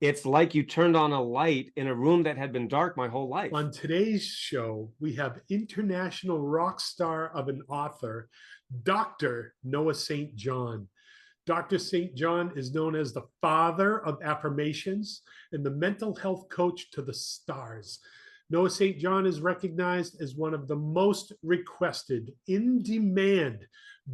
it's like you turned on a light in a room that had been dark my whole life. On today's show, we have international rock star of an author, Dr. Noah St. John. Dr. St. John is known as the father of affirmations and the mental health coach to the stars. Noah St. John is recognized as one of the most requested, in demand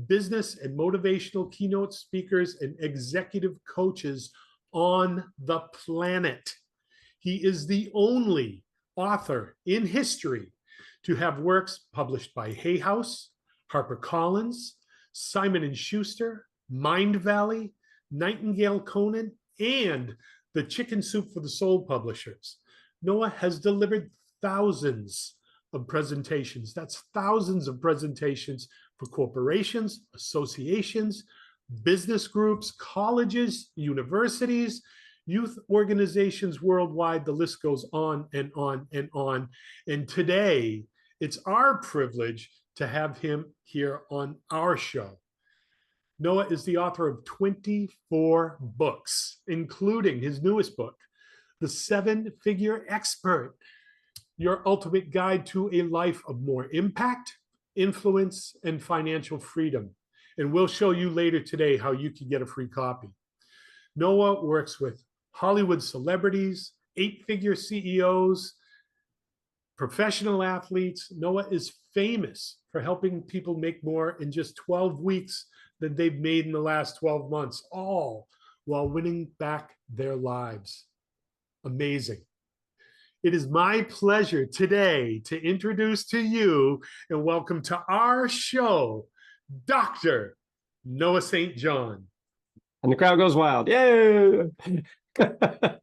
business and motivational keynote speakers and executive coaches on the planet. He is the only author in history to have works published by Hay House, HarperCollins, Simon & Schuster, Mind Valley, Nightingale Conant, and the Chicken Soup for the Soul publishers. Noah has delivered thousands of presentations. That's thousands of presentations for corporations, associations, business groups, colleges, universities, youth organizations worldwide. The list goes on and on and on. And today, it's our privilege to have him here on our show. Noah is the author of 24 books, including his newest book, The Seven-Figure Expert, Your Ultimate Guide to a Life of More Impact, Influence, and Financial Freedom. And we'll show you later today how you can get a free copy. Noah works with Hollywood celebrities, eight-figure CEOs, professional athletes. Noah is famous for helping people make more in just 12 weeks than they've made in the last 12 months, all while winning back their lives. Amazing. It is my pleasure today to introduce to you and welcome to our show, Dr. Noah St. John. And the crowd goes wild. Yay! Thank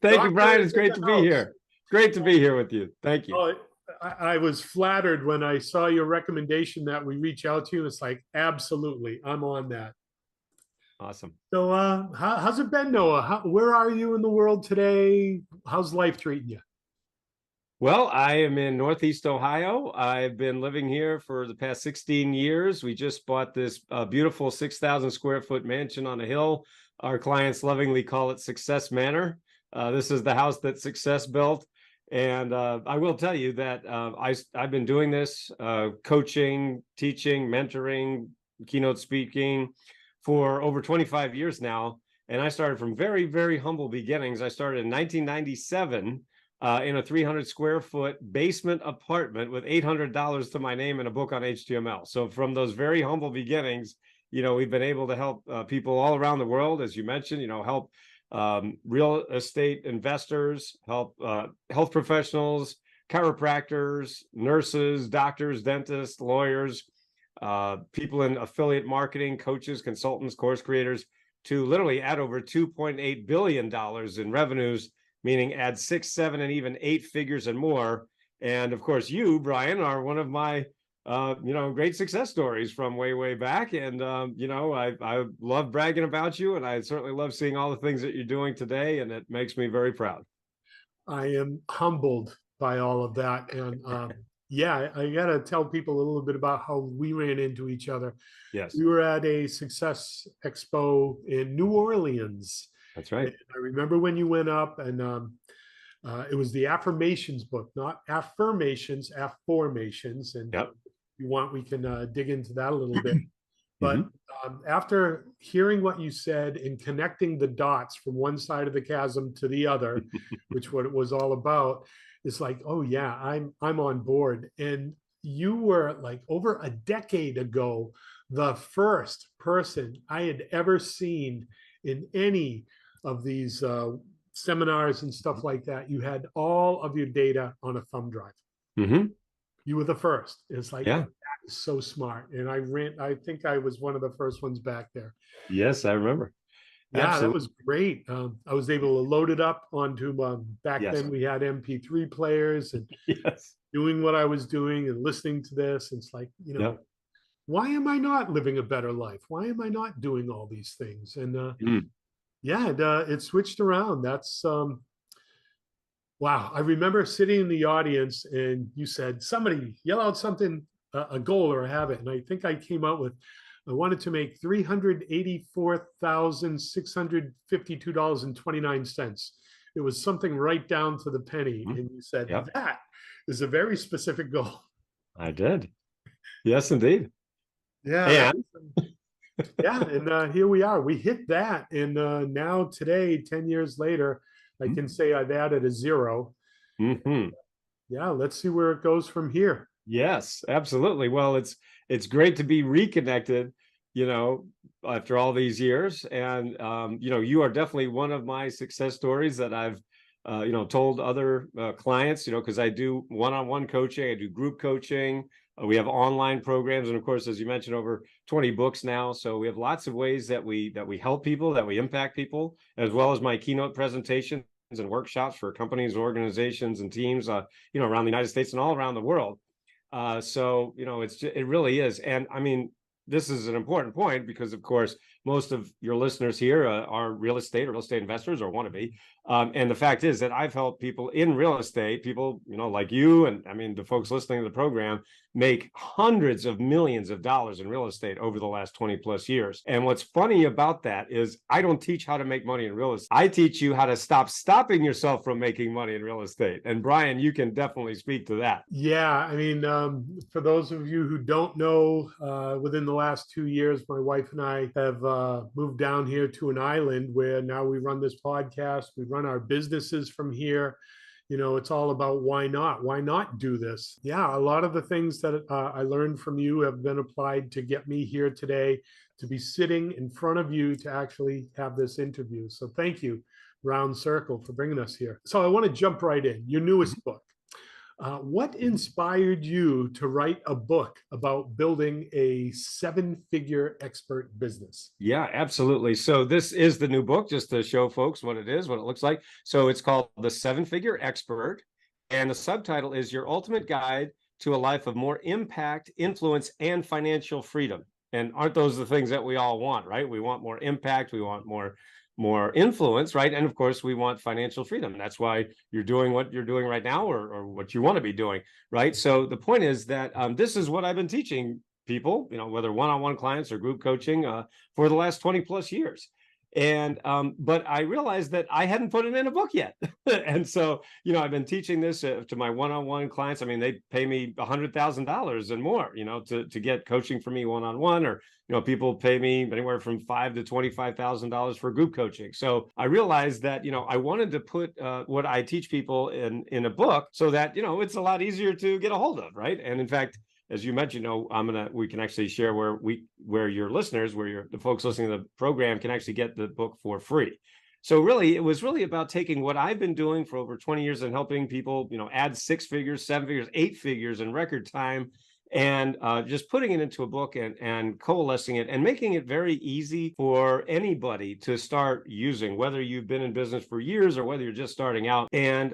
you, Brian. It's great to be here. Great to be here with you. Thank you. Oh, I was flattered when I saw your recommendation that we reach out to you. It's like, absolutely, I'm on that. Awesome. So how's it been, Noah? Where are you in the world today? How's life treating you? Well, I am in Northeast Ohio. I've been living here for the past 16 years. We just bought this beautiful 6,000 square foot mansion on a hill. Our clients lovingly call it Success Manor. This is the house that success built. And I will tell you that I've been doing this, coaching, teaching, mentoring, keynote speaking for over 25 years now. And I started from very, very humble beginnings. I started in 1997 in a 300 square foot basement apartment with $800 to my name and a book on HTML. So from those very humble beginnings, we've been able to help people all around the world, as you mentioned, help real estate investors, help health professionals, chiropractors, nurses, doctors, dentists, lawyers, people in affiliate marketing, coaches, consultants, course creators, to literally add over $2.8 billion in revenues, meaning add 6, 7, and even 8 figures and more. And of course, you, Brian, are one of my great success stories from way, way back. And, I love bragging about you, and I certainly love seeing all the things that you're doing today. And it makes me very proud. I am humbled by all of that. And yeah, I got to tell people a little bit about how we ran into each other. Yes. We were at a Success Expo in New Orleans. That's right. And I remember when you went up, and it was the affirmations book, not affirmations, afformations. And yep. If you want, we can dig into that a little bit. But after hearing what you said and connecting the dots from one side of the chasm to the other, which what it was all about, it's like, oh yeah, I'm on board. And you were like over a decade ago, the first person I had ever seen in any of these seminars and stuff like that. You had all of your data on a thumb drive. You were the first. It's like, that is so smart. And I think I was one of the first ones back there. Yes, I remember. Yeah, Absolutely. that was great. I was able to load it up onto back then we had MP3 players and doing what I was doing and listening to this. It's like, why am I not living a better life? Why am I not doing all these things? And it switched around. That's wow. I remember sitting in the audience and you said, somebody yell out something, a goal or a habit. And I think I came out with, I wanted to make $384,652.29. It was something right down to the penny. Mhm. And you said, Yep, that is a very specific goal. I did. Yes, indeed. Yeah, that And yeah, and here we are. We hit that, and now today, 10 years later, I can say I've added a zero. Mhm. Yeah, let's see where it goes from here. Yes, absolutely. Well, it's great to be reconnected, you know, after all these years. And you are definitely one of my success stories that I've told other clients, because I do one-on-one coaching, I do group coaching. We have online programs, and of course, as you mentioned, over 20 books now. So we have lots of ways that we help people, that we impact people, as well as my keynote presentations and workshops for companies, organizations, and teams, around the United States and all around the world. So it really is. And I mean, this is an important point because, of course, most of your listeners here are real estate or real estate investors or want to be. And the fact is that I've helped people in real estate, people, like you, and I mean, the folks listening to the program, make hundreds of millions of dollars in real estate over the last 20 plus years. And what's funny about that is I don't teach how to make money in real estate. I teach you how to stop stopping yourself from making money in real estate. And Brian, you can definitely speak to that. Yeah, I mean, for those of you who don't know, within the last 2 years, my wife and I have moved down here to an island where now we run this podcast. We run our businesses from here. It's all about why not? Why not do this? Yeah, a lot of the things that I learned from you have been applied to get me here today, to be sitting in front of you to actually have this interview. So thank you, Round Circle, for bringing us here. So I want to jump right in. Your newest book. What inspired you to write a book about building a seven-figure expert business? Yeah, absolutely. So this is the new book, just to show folks what it is, what it looks like. So it's called The Seven Figure Expert, and the subtitle is Your Ultimate Guide to a Life of More Impact, Influence, and Financial Freedom. And aren't those the things that we all want, right? We want more impact, we want more influence, right? And of course, we want financial freedom. That's why you're doing what you're doing right now, or what you want to be doing, right? So the point is that this is what I've been teaching people, whether one-on-one clients or group coaching, for the last 20 plus years. And but I realized that I hadn't put it in a book yet. And so, I've been teaching this to my one-on-one clients. I mean, they pay me $100,000 and more, to get coaching for me one-on-one, or people pay me anywhere from $5,000 to $25,000 for group coaching. So I realized that I wanted to put what I teach people in a book, so that it's a lot easier to get a hold of, right? And in fact, as you mentioned, we can actually share where your listeners, the folks listening to the program can actually get the book for free. So really, it was really about taking what I've been doing for over 20 years and helping people, add 6 figures, 7 figures, 8 figures in record time, and just putting it into a book and coalescing it and making it very easy for anybody to start using, whether you've been in business for years or whether you're just starting out. And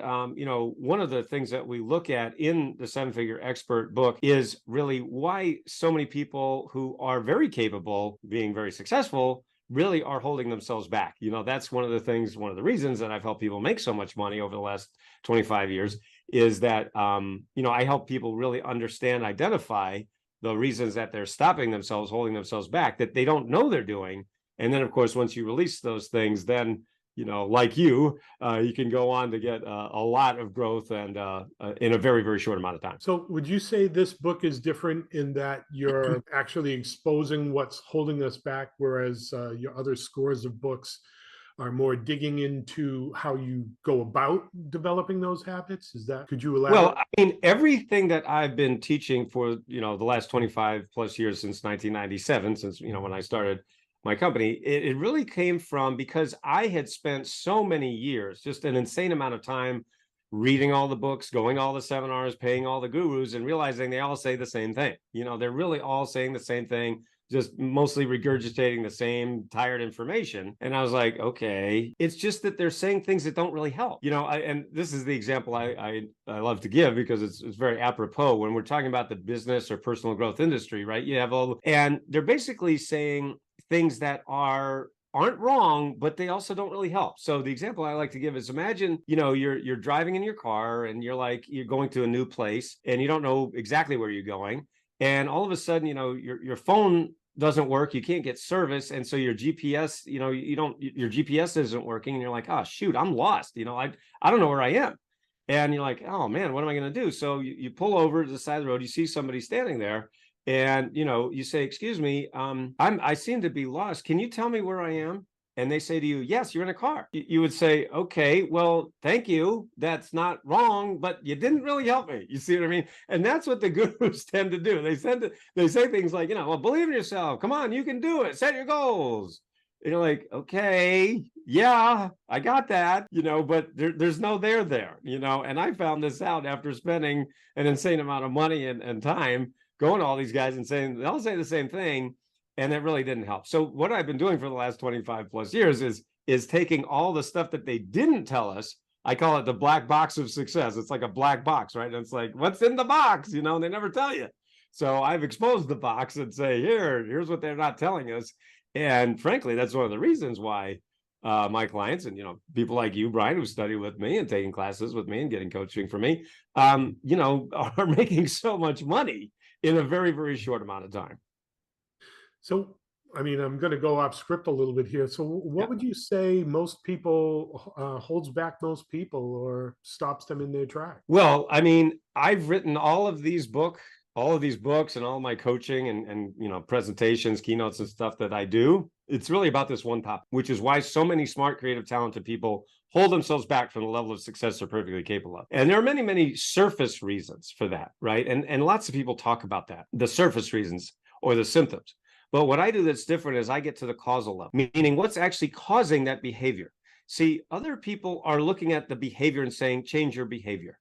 one of the things that we look at in the Seven Figure Expert book is really why so many people who are very capable, being very successful, really are holding themselves back. That's one of the reasons that I've helped people make so much money over the last 25 years, is that I help people really understand, identify the reasons that they're stopping themselves, holding themselves back, that they don't know they're doing. And then, of course, once you release those things, then like you can go on to get a lot of growth, and in a very, very short amount of time. So would you say this book is different in that you're actually exposing what's holding us back, whereas your other scores of books are more digging into how you go about developing those habits? Could you elaborate? Well, I mean, everything that I've been teaching for, the last 25 plus years, since 1997, since, when I started my company, it really came from, because I had spent so many years, just an insane amount of time, reading all the books, going all the seminars, paying all the gurus, and realizing they all say the same thing. They're really all saying the same thing, just mostly regurgitating the same tired information. And I was like, okay, it's just that they're saying things that don't really help. And this is the example I love to give, because it's very apropos when we're talking about the business or personal growth industry, right? You have and they're basically saying things that aren't wrong, but they also don't really help. So the example I like to give is, imagine, you're driving in your car and you're going to a new place and you don't know exactly where you're going. And all of a sudden, your phone doesn't work. You can't get service. And so your GPS, your GPS isn't working. And you're like, oh, shoot, I'm lost. I don't know where I am. And you're like, oh man, what am I going to do? So you pull over to the side of the road, you see somebody standing there, and you say, excuse me, I seem to be lost. Can you tell me where I am? And they say to you, yes, you're in a car. You would say, okay, well, thank you. That's not wrong, but you didn't really help me. You see what I mean? And that's what the gurus tend to do. They say things like, well, believe in yourself. Come on, you can do it. Set your goals. And you're like, okay, yeah, I got that, but there's no there, and I found this out after spending an insane amount of money and time going to all these guys and saying, they'll say the same thing. And it really didn't help. So what I've been doing for the last 25 plus years is taking all the stuff that they didn't tell us. I call it the black box of success. It's like a black box, right? And it's like, what's in the box? They never tell you. So I've exposed the box and say, here's what they're not telling us. And frankly, that's one of the reasons why my clients and, people like you, Brian, who study with me and taking classes with me and getting coaching for me, are making so much money in a very, very short amount of time. So, I'm going to go off script a little bit here. So what would you say most people holds back most people or stops them in their track? Well, I've written all of these books and all my coaching and presentations, keynotes and stuff that I do. It's really about this one topic, which is why so many smart, creative, talented people hold themselves back from the level of success they're perfectly capable of. And there are many, many surface reasons for that, right? And lots of people talk about that, the surface reasons or the symptoms. But what I do that's different is I get to the causal level, meaning what's actually causing that behavior. See, other people are looking at the behavior and saying, change your behavior.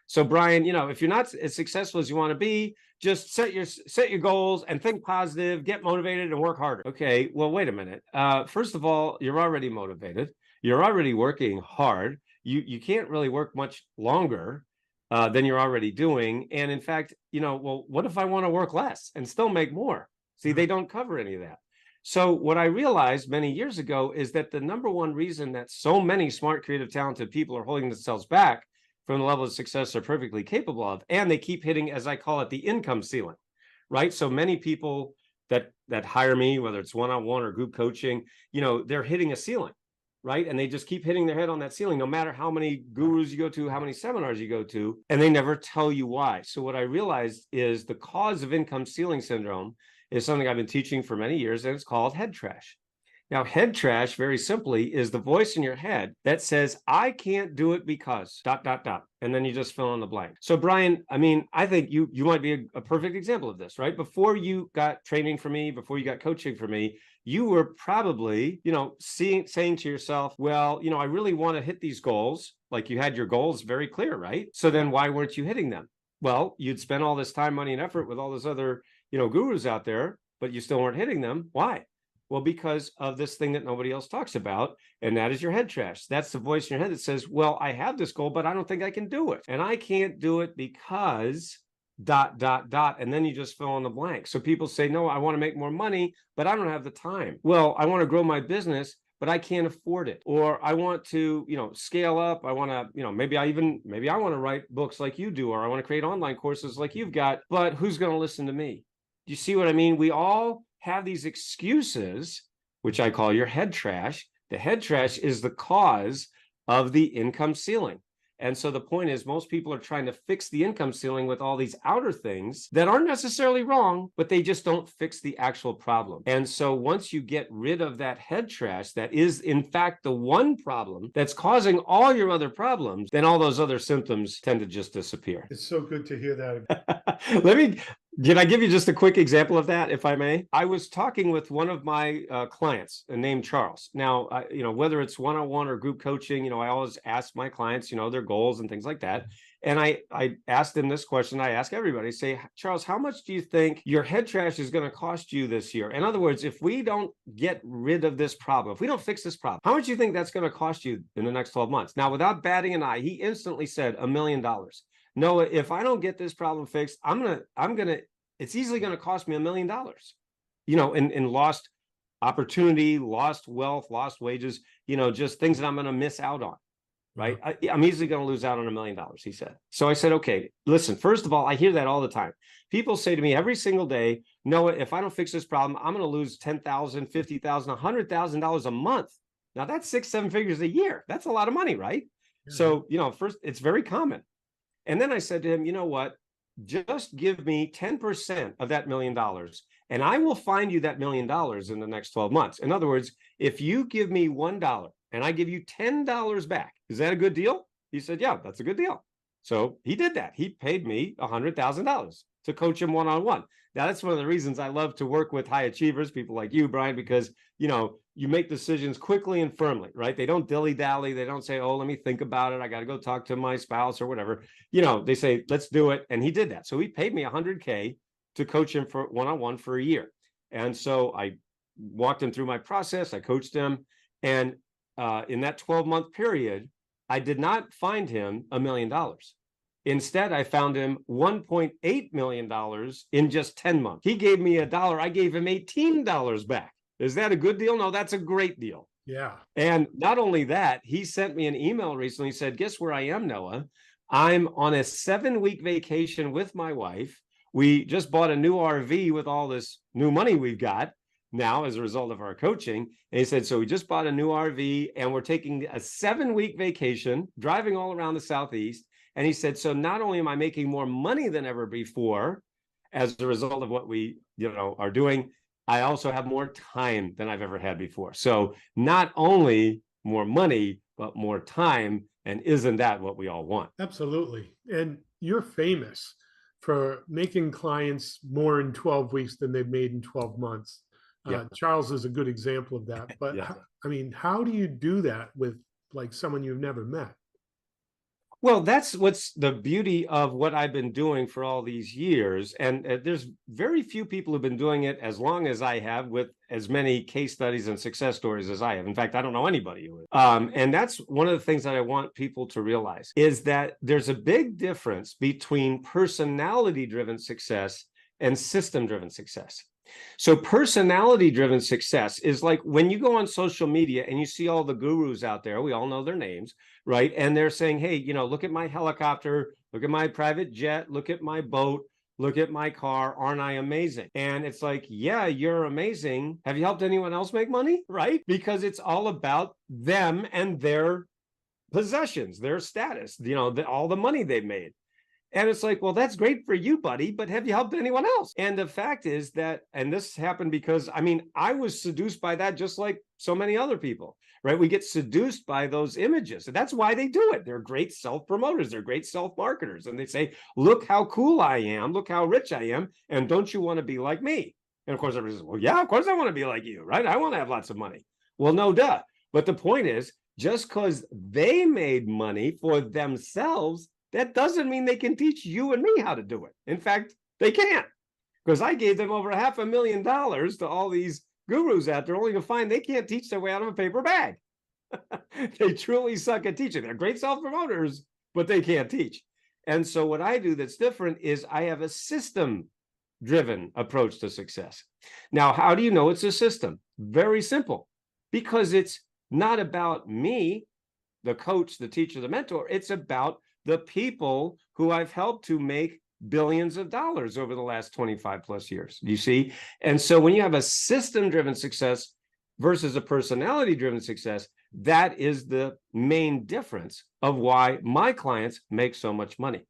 So Brian, if you're not as successful as you want to be, just set your goals and think positive, get motivated and work harder. Okay, well, wait a minute. First of all, you're already motivated. You're already working hard. You can't really work much longer than you're already doing. And in fact, well, what if I want to work less and still make more? See, they don't cover any of that. So what I realized many years ago is that the number one reason that so many smart, creative, talented people are holding themselves back from the level of success they're perfectly capable of, and they keep hitting, as I call it, the income ceiling, right? So many people that hire me, whether it's one-on-one or group coaching, they're hitting a ceiling, right? And they just keep hitting their head on that ceiling, no matter how many gurus you go to, how many seminars you go to, and they never tell you why. So what I realized is the cause of income ceiling syndrome is something I've been teaching for many years, and it's called head trash. Now, head trash, very simply, is the voice in your head that says, I can't do it because ... And then you just fill in the blank. So Brian, I think you might be a perfect example of this, right? Before you got training from me, before you got coaching from me, you were probably, saying to yourself, well, I really want to hit these goals. Like you had your goals very clear, right? So then why weren't you hitting them? Well, you'd spend all this time, money, and effort with all those other, gurus out there, but you still weren't hitting them. Why? Well, because of this thing that nobody else talks about, and that is your head trash. That's the voice in your head that says, well, I have this goal, but I don't think I can do it. And I can't do it because ... And then you just fill in the blank. So people say, no, I want to make more money, but I don't have the time. Well, I want to grow my business, but I can't afford it. Or I want to, scale up. I want to, maybe I want to write books like you do, or I want to create online courses like you've got, but who's going to listen to me? Do you see what I mean? We all have these excuses, which I call your head trash. The head trash is the cause of the income ceiling. And so the point is, most people are trying to fix the income ceiling with all these outer things that aren't necessarily wrong, but they just don't fix the actual problem. And so once you get rid of that head trash, that is in fact the one problem that's causing all your other problems, then all those other symptoms tend to just disappear. It's so good to hear that. Can I give you just a quick example of that, if I may? I was talking with one of my clients named Charles. Now, whether it's one-on-one or group coaching, I always ask my clients, their goals and things like that. And I asked him this question. I ask everybody, say, Charles, how much do you think your head trash is going to cost you this year? In other words, if we don't get rid of this problem, if we don't fix this problem, how much do you think that's going to cost you in the next 12 months? Now, without batting an eye, he instantly said $1 million. No, if I don't get this problem fixed, it's easily going to cost me $1 million, in lost opportunity, lost wealth, lost wages, just things that I'm going to miss out on. right? I'm easily going to lose out on $1 million, he said. So I said, okay, listen, first of all, I hear that all the time. People say to me every single day, Noah, if I don't fix this problem, I'm going to lose $10,000, $50,000, $100,000 a month. Now that's 6-7 figures a year. That's a lot of money, right? So, first, it's very common. And then I said to him, you know what? Just give me 10% of that $1 million, and I will find you that $1 million in the next 12 months. In other words, if you give me $1 and I give you $10 back, is that a good deal? He said, yeah, that's a good deal. So he did that. He paid me $100,000 to coach him one-on-one. Now, that's one of the reasons I love to work with high achievers, people like you, Brian, because, you make decisions quickly and firmly, right? They don't dilly-dally. They don't say, oh, let me think about it. I got to go talk to my spouse or whatever. They say, let's do it. And he did that. So he paid me $100K to coach him for one-on-one for a year. And so I walked him through my process. I coached him. And in that 12-month period, I did not find him $1 million. Instead, I found him $1.8 million in just 10 months. He gave me $1. I gave him $18 back. Is that a good deal? No, that's a great deal. Yeah. And not only that, he sent me an email recently. He said, guess where I am, Noah? I'm on a 7-week vacation with my wife. We just bought a new RV with all this new money we've got now as a result of our coaching. And he said, so we just bought a new RV and we're taking a 7-week vacation, driving all around the Southeast. And he said, so not only am I making more money than ever before as a result of what we, are doing, I also have more time than I've ever had before. So not only more money, but more time. And isn't that what we all want? Absolutely. And you're famous for making clients more in 12 weeks than they've made in 12 months. Charles is a good example of that. But how do you do that with like someone you've never met? Well, that's what's the beauty of what I've been doing for all these years. And there's very few people who've been doing it as long as I have, with as many case studies and success stories as I have. In fact, I don't know anybody who is. And that's one of the things that I want people to realize is that there's a big difference between personality-driven success and system-driven success. So personality-driven success is like when you go on social media and you see all the gurus out there, we all know their names, right? And they're saying, hey, look at my helicopter, look at my private jet, look at my boat, look at my car, aren't I amazing? And it's like, yeah, you're amazing. Have you helped anyone else make money, right? Because it's all about them and their possessions, their status, all the money they've made. And it's like, well, that's great for you, buddy, but have you helped anyone else? And the fact is that, and this happened because, I was seduced by that just like so many other people, right? We get seduced by those images. And that's why they do it. They're great self-promoters. They're great self-marketers. And they say, look how cool I am. Look how rich I am. And don't you want to be like me? And of course, everybody says, well, yeah, of course I want to be like you, right? I want to have lots of money. Well, no, duh. But the point is, just because they made money for themselves, that doesn't mean they can teach you and me how to do it. In fact, they can't, because I gave them over $500,000 to all these gurus out there, only to find they can't teach their way out of a paper bag. They truly suck at teaching. They're great self-promoters, but they can't teach. And so what I do that's different is I have a system-driven approach to success. Now, how do you know it's a system? Very simple, because it's not about me, the coach, the teacher, the mentor. It's about the people who I've helped to make billions of dollars over the last 25 plus years, you see? And so when you have a system-driven success versus a personality-driven success, that is the main difference of why my clients make so much money.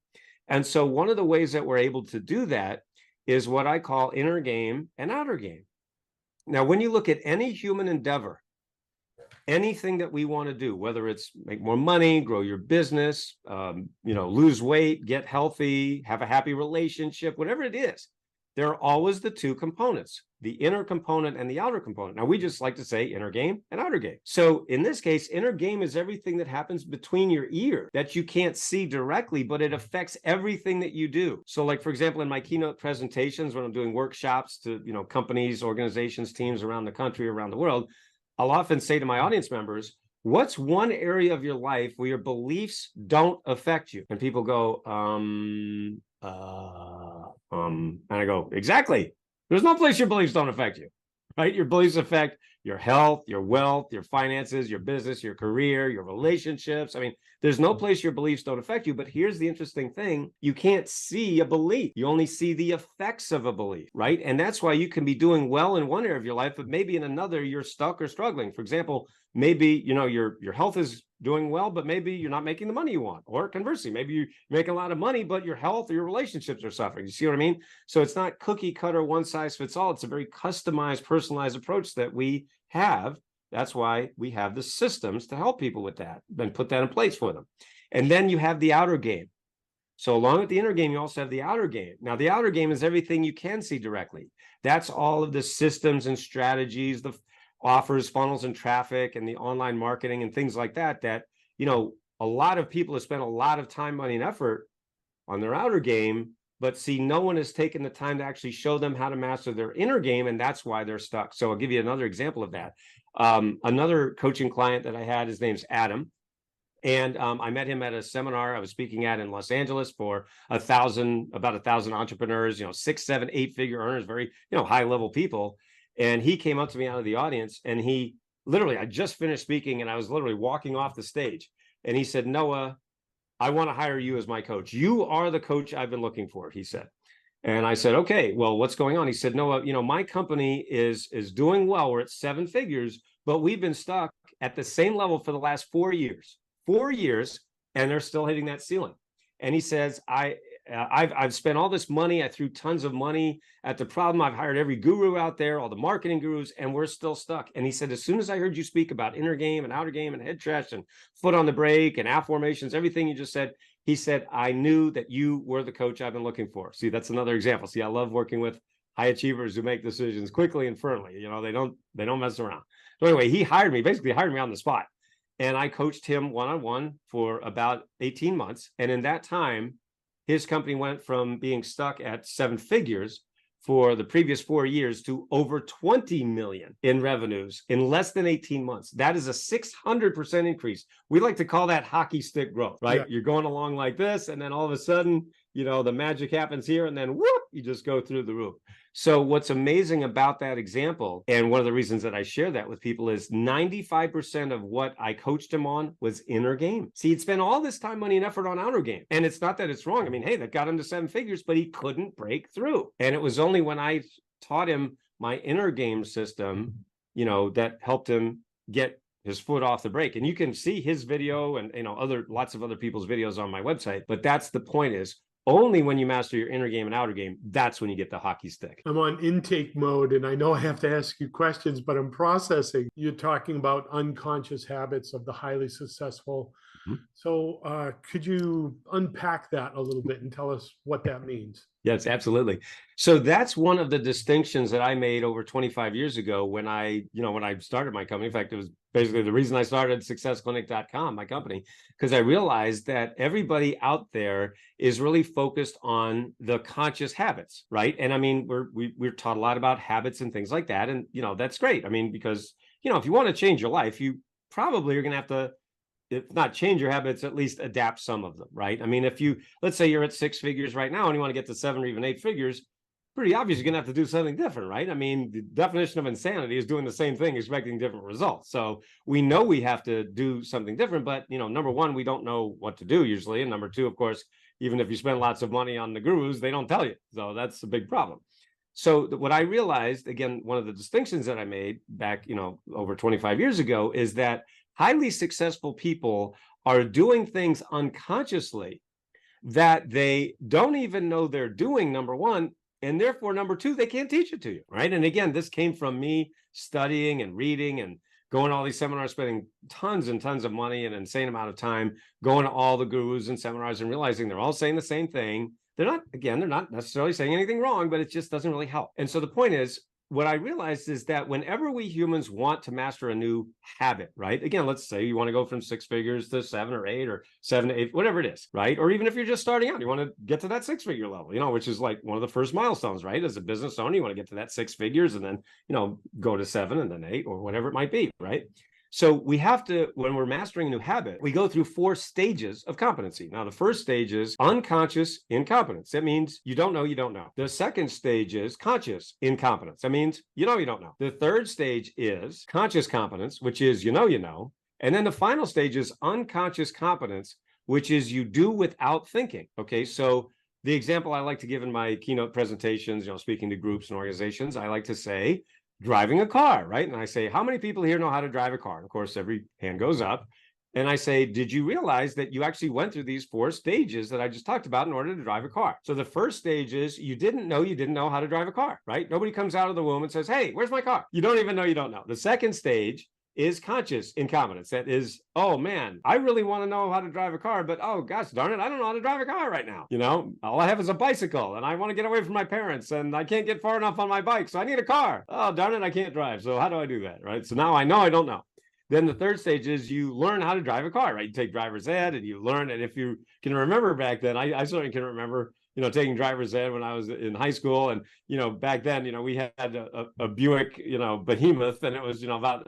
And so one of the ways that we're able to do that is what I call inner game and outer game. Now, when you look at any human endeavor, anything that we want to do, whether it's make more money, grow your business, lose weight, get healthy, have a happy relationship, whatever it is, there are always the two components, the inner component and the outer component. Now, we just like to say inner game and outer game. So in this case, inner game is everything that happens between your ears that you can't see directly, but it affects everything that you do. So like, for example, in my keynote presentations, when I'm doing workshops to, companies, organizations, teams around the country, around the world, I'll often say to my audience members, what's one area of your life where your beliefs don't affect you? And people go, and I go, exactly. There's no place your beliefs don't affect you, right? Your beliefs affect your health, your wealth, your finances, your business, your career, your relationships. I mean, there's no place your beliefs don't affect you. But here's the interesting thing. You can't see a belief. You only see the effects of a belief, right? And that's why you can be doing well in one area of your life, but maybe in another you're stuck or struggling. For example, maybe, your health is doing well, but maybe you're not making the money you want. Or conversely, maybe you make a lot of money, but your health or your relationships are suffering. You see what I mean? So it's not cookie cutter, one size fits all. It's a very customized, personalized approach that we have. That's why we have the systems to help people with that and put that in place for them. And then you have the outer game. So along with the inner game, you also have the outer game. Now, the outer game is everything you can see directly. That's all of the systems and strategies, the offers, funnels, and traffic, and the online marketing and things like that, a lot of people have spent a lot of time, money, and effort on their outer game, but see, no one has taken the time to actually show them how to master their inner game, and that's why they're stuck. So I'll give you another example of that. Another coaching client that I had, his name's Adam. And I met him at a seminar I was speaking at in Los Angeles for about 1,000 entrepreneurs, 6, 7, 8-figure earners, very, high level people. And he came up to me out of the audience, and I just finished speaking, and I was literally walking off the stage. And he said, Noah, I want to hire you as my coach. You are the coach I've been looking for, he said. And I said, okay, well, what's going on? He said, Noah, my company is doing well. We're at 7 figures, but we've been stuck at the same level for the last 4 years. 4 years, and they're still hitting that ceiling. And he says, I've spent all this money. I threw tons of money at the problem. I've hired every guru out there, all the marketing gurus, and we're still stuck. And he said, as soon as I heard you speak about inner game and outer game and head trash and foot on the brake and affirmations, everything you just said, he said, I knew that you were the coach I've been looking for. See, that's another example. See, I love working with high achievers who make decisions quickly and firmly. They don't mess around. So anyway, he basically hired me on the spot. And I coached him one-on-one for about 18 months. And in that time, his company went from being stuck at 7 figures for the previous 4 years to over 20 million in revenues in less than 18 months. That is a 600% increase. We like to call that hockey stick growth, right? Yeah. You're going along like this, and then all of a sudden, the magic happens here, and then whoop, you just go through the roof. So what's amazing about that example, and one of the reasons that I share that with people, is 95% of what I coached him on was inner game. See, he'd spent all this time, money, and effort on outer game. And it's not that it's wrong. I mean, hey, that got him to 7 figures, but he couldn't break through. And it was only when I taught him my inner game system, that helped him get his foot off the brake. And you can see his video and, lots of other people's videos on my website. But that's the point, is only when you master your inner game and outer game, that's when you get the hockey stick. I'm on intake mode, and I know I have to ask you questions, but I'm processing. You're talking about unconscious habits of the highly successful. Mm-hmm. So could you unpack that a little bit and tell us what that means? Yes, absolutely. So that's one of the distinctions that I made over 25 years ago when I started my company. In fact, it was basically the reason I started successclinic.com, my company, because I realized that everybody out there is really focused on the conscious habits, right? And I mean, we're taught a lot about habits and things like that. And, that's great. I mean, because, if you want to change your life, you probably are going to have to, if not change your habits, at least adapt some of them, right? I mean, let's say you're at 6 figures right now and you want to get to 7 or even 8 figures, pretty obvious you're going to have to do something different, right? I mean, the definition of insanity is doing the same thing, expecting different results. So we know we have to do something different, but, number one, we don't know what to do usually. And number two, of course, even if you spend lots of money on the gurus, they don't tell you. So that's a big problem. So what I realized, again, one of the distinctions that I made back, over 25 years ago, is that highly successful people are doing things unconsciously that they don't even know they're doing, number one, and therefore, number two, they can't teach it to you, right? And again, this came from me studying and reading and going to all these seminars, spending tons and tons of money and an insane amount of time going to all the gurus and seminars and realizing they're all saying the same thing. They're not necessarily saying anything wrong, but it just doesn't really help. And so the point is, what I realized is that whenever we humans want to master a new habit, right? Again, let's say you want to go from 6 figures to 7 or 8 or 7 to 8, whatever it is, right? Or even if you're just starting out, you want to get to that 6-figure level, which is like one of the first milestones, right? As a business owner, you want to get to that 6 figures and then, go to 7 and then 8 or whatever it might be, right? So we have to, when we're mastering a new habit, we go through 4 stages of competency. Now, the first stage is unconscious incompetence. That means you don't know, you don't know. The second stage is conscious incompetence. That means you know, you don't know. The third stage is conscious competence, which is you know, you know. And then the final stage is unconscious competence, which is you do without thinking. Okay, so the example I like to give in my keynote presentations, speaking to groups and organizations, I like to say, driving a car, right? And I say, how many people here know how to drive a car? And of course, every hand goes up. And I say, did you realize that you actually went through these 4 stages that I just talked about in order to drive a car? So the first stage is you didn't know how to drive a car, right? Nobody comes out of the womb and says, hey, where's my car? You don't even know you don't know. The second stage is conscious incompetence. That is, oh man, I really want to know how to drive a car, but oh gosh darn it, I don't know how to drive a car right now. All I have is a bicycle and I want to get away from my parents and I can't get far enough on my bike, so I need a car. Oh darn it, I can't drive. So how do I do that, right? So now I know I don't know. Then the third stage is you learn how to drive a car, right? You take driver's ed and you learn. And if you can remember back then, I certainly can remember, taking driver's ed when I was in high school. And, back then, we had a Buick, behemoth, and it was, about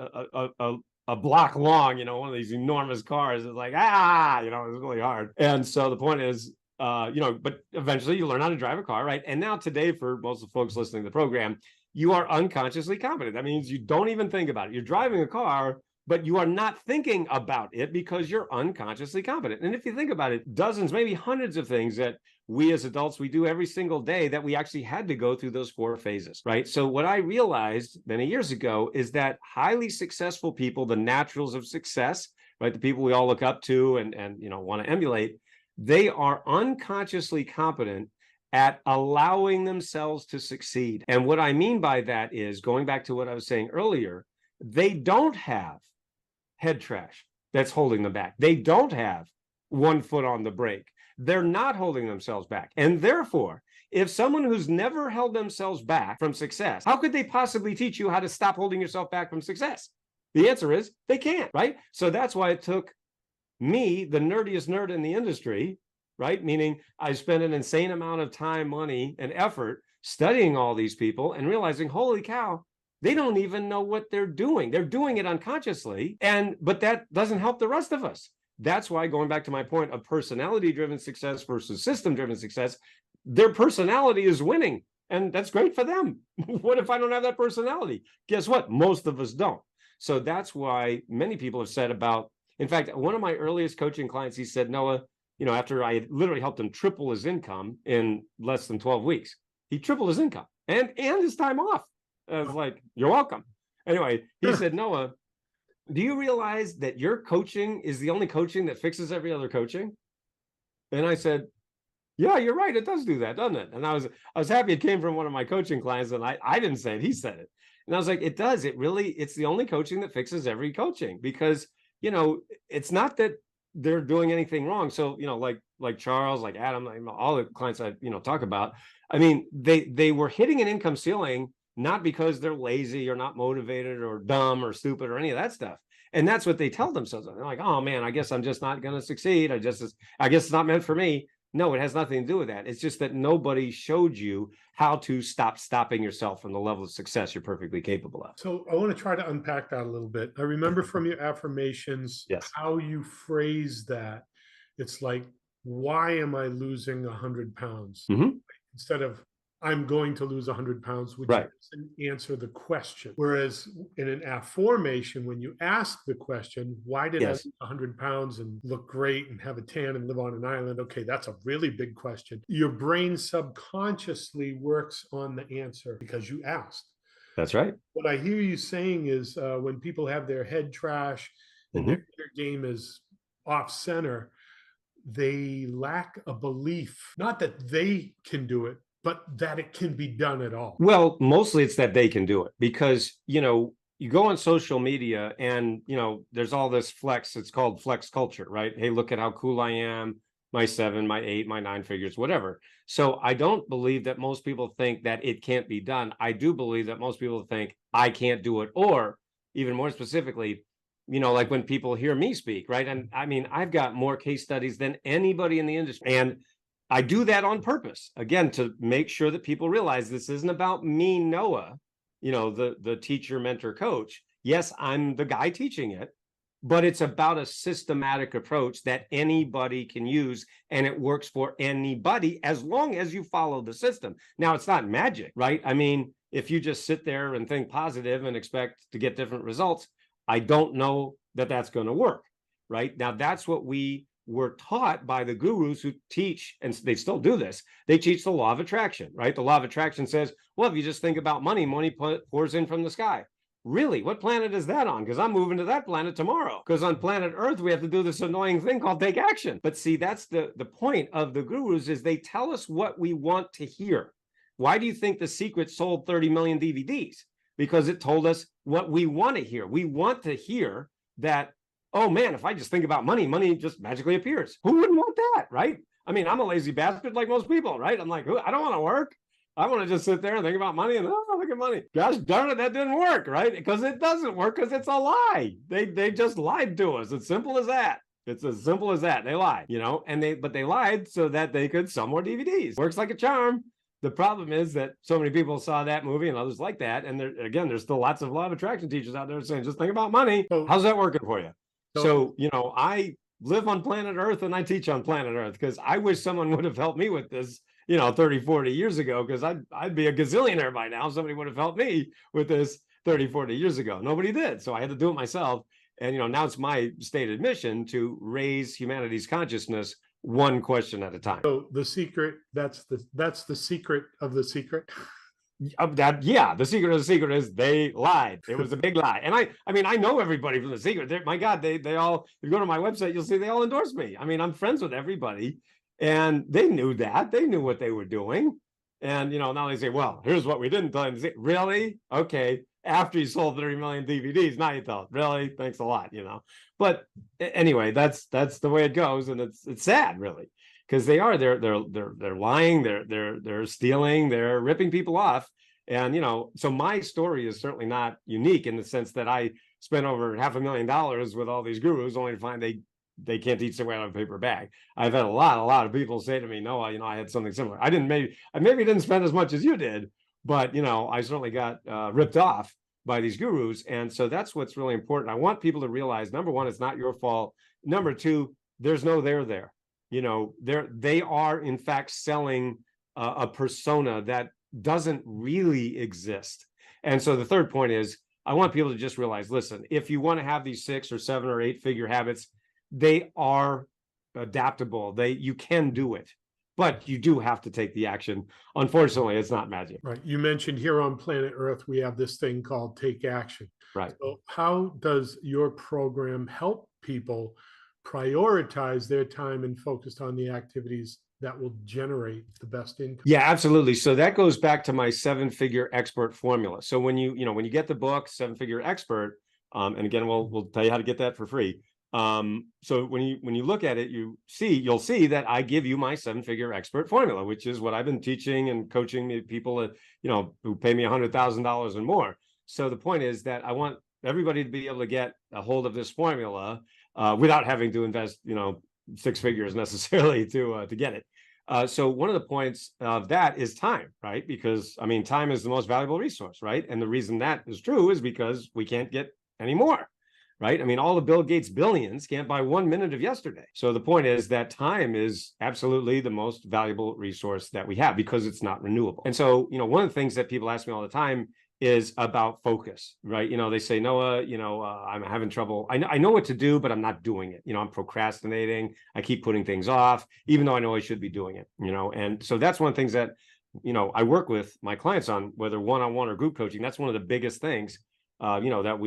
a block long, one of these enormous cars. It's like, it was really hard. And so the point is, but eventually you learn how to drive a car, right? And now today, for most of the folks listening to the program, you are unconsciously competent. That means you don't even think about it. You're driving a car, but you are not thinking about it because you're unconsciously competent. And if you think about it, dozens, maybe hundreds of things that we as adults, we do every single day that we actually had to go through those 4 phases, right? So what I realized many years ago is that highly successful people, the naturals of success, right? The people we all look up to and want to emulate, they are unconsciously competent at allowing themselves to succeed. And what I mean by that is, going back to what I was saying earlier, they don't have head trash that's holding them back. They don't have one foot on the brake. They're not holding themselves back. And therefore, if someone who's never held themselves back from success, how could they possibly teach you how to stop holding yourself back from success? The answer is they can't, right? So that's why it took me, the nerdiest nerd in the industry, right? Meaning I spent an insane amount of time, money, and effort studying all these people and realizing, holy cow, they don't even know what they're doing. They're doing it unconsciously, but that doesn't help the rest of us. That's why, going back to my point of personality-driven success versus system-driven success, their personality is winning, and that's great for them. What if I don't have that personality? Guess what? Most of us don't. So that's why many people have said about, in fact, one of my earliest coaching clients, he said, Noah, after I literally helped him triple his income in less than 12 weeks, he tripled his income and his time off. I was like, you're welcome. Anyway, he said, Noah, do you realize that your coaching is the only coaching that fixes every other coaching? And I said, yeah, you're right. It does do that, doesn't it? And I was happy it came from one of my coaching clients, and I didn't say it, he said it. And I was like, it does. It's the only coaching that fixes every coaching, because, it's not that they're doing anything wrong. So, like Charles, like Adam, all the clients I, talk about, I mean, they were hitting an income ceiling, not because they're lazy or not motivated or dumb or stupid or any of that stuff. And that's what they tell themselves. They're like, oh man, I guess I'm just not going to succeed. I guess it's not meant for me. No, it has nothing to do with that. It's just that nobody showed you how to stop stopping yourself from the level of success you're perfectly capable of. So I want to try to unpack that a little bit. I remember from your affirmations, Yes. how you phrase that. It's like, why am I losing 100 pounds? Mm-hmm. Instead of, I'm going to lose 100 pounds, which Right. doesn't answer the question. Whereas in an affirmation, when you ask the question, why did I lose 100 pounds and look great and have a tan and live on an island? Okay, that's a really big question. Your brain subconsciously works on the answer because you asked. That's right. What I hear you saying is when people have their head trash and their game is off center, they lack a belief, not that they can do it, but that it can be done at all. Well, mostly it's that they can do it, because, you go on social media and, there's all this flex. It's called flex culture, right? Hey, look at how cool I am. My 7, my 8, my 9 figures, whatever. So I don't believe that most people think that it can't be done. I do believe that most people think I can't do it. Or even more specifically, like when people hear me speak, right? And I mean, I've got more case studies than anybody in the industry. And I do that on purpose, again, to make sure that people realize this isn't about me, Noah, the teacher, mentor, coach. Yes, I'm the guy teaching it, but it's about a systematic approach that anybody can use, and it works for anybody as long as you follow the system. Now, it's not magic, right? I mean, if you just sit there and think positive and expect to get different results, I don't know that that's going to work, right? Now, that's what we were taught by the gurus who teach, and they still do this. They teach the law of attraction, right? The law of attraction says, well, if you just think about money, money pours in from the sky. Really? What planet is that on? Because I'm moving to that planet tomorrow. Because on planet Earth, we have to do this annoying thing called take action. But see, that's the point of the gurus, is they tell us what we want to hear. Why do you think The Secret sold 30 million DVDs? Because it told us what we want to hear. We want to hear that, oh man, if I just think about money, money just magically appears. Who wouldn't want that, right? I mean, I'm a lazy bastard like most people, right? I'm like, I don't want to work. I want to just sit there and think about money and, oh, look at money. Gosh darn it, that didn't work, right? Because it doesn't work, because it's a lie. They just lied to us. It's simple as that. It's as simple as that. They lied, and they lied so that they could sell more DVDs. Works like a charm. The problem is that so many people saw that movie and others like that. And there's still lots of law of attraction teachers out there saying, just think about money. How's that working for you? So, I live on planet Earth and I teach on planet Earth, because I wish someone would have helped me with this 30, 40 years ago, because I'd be a gazillionaire by now. Somebody would have helped me with this 30, 40 years ago. Nobody did. So I had to do it myself. And, now it's my stated mission to raise humanity's consciousness one question at a time. So the secret, that's the secret of the secret. The secret of the secret is they lied. It was a big lie. And I know everybody from The Secret. My God, they all, if you go to my website, you'll see they all endorse me. I mean, I'm friends with everybody. And they knew that. They knew what they were doing. And, now they say, well, here's what we didn't tell you. Really? Okay. After you sold 30 million DVDs, now you tell it. Really? Thanks a lot, But anyway, that's the way it goes. And it's sad, really, because they're lying, they're stealing, they're ripping people off. And, so my story is certainly not unique in the sense that I spent over $500,000 with all these gurus only to find they can't teach their way out of a paper bag. I've had a lot of people say to me, Noah, I had something similar. I maybe didn't spend as much as you did, but, I certainly got ripped off by these gurus. And so that's what's really important. I want people to realize, number one, it's not your fault. Number two, there's no there. They are in fact selling a persona that doesn't really exist. And so the third point is, I want people to just realize, listen, if you want to have these 6 or 7 or 8 figure habits, they are adaptable. You can do it, but you do have to take the action. Unfortunately, it's not magic. Right. You mentioned here on planet Earth, we have this thing called Take Action. Right. So how does your program help people prioritize their time and focus on the activities that will generate the best income? Yeah, absolutely. So that goes back to my 7-figure expert formula. So when you get the book 7-figure expert, and again, we'll tell you how to get that for free. So when you look at it, you'll see that I give you my 7-figure expert formula, which is what I've been teaching and coaching people who pay me $100,000 and more. So the point is that I want everybody to be able to get a hold of this formula without having to invest 6 figures necessarily to get it. So one of the points of that is time, right? Because time is the most valuable resource, right? And the reason that is true is because we can't get any more. Right? All the Bill Gates billions can't buy 1 minute of yesterday. So the point is that time is absolutely the most valuable resource that we have, because it's not renewable. And so, one of the things that people ask me all the time is about focus, right? They say, Noah, I'm having trouble. I know what to do, but I'm not doing it. I'm procrastinating. I keep putting things off, even though I know I should be doing it, And so that's one of the things that, I work with my clients on, whether one-on-one or group coaching. That's one of the biggest things, that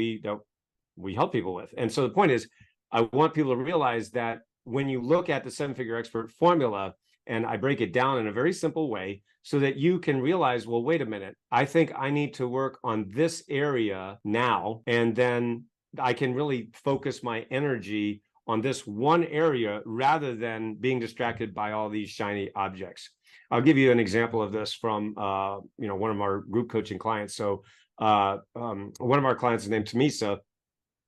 we help people with. And so the point is, I want people to realize that when you look at the 7-figure expert formula, and I break it down in a very simple way so that you can realize, well, wait a minute, I think I need to work on this area now, and then I can really focus my energy on this one area rather than being distracted by all these shiny objects. I'll give you an example of this from one of our group coaching clients. So one of our clients is named Tamisa,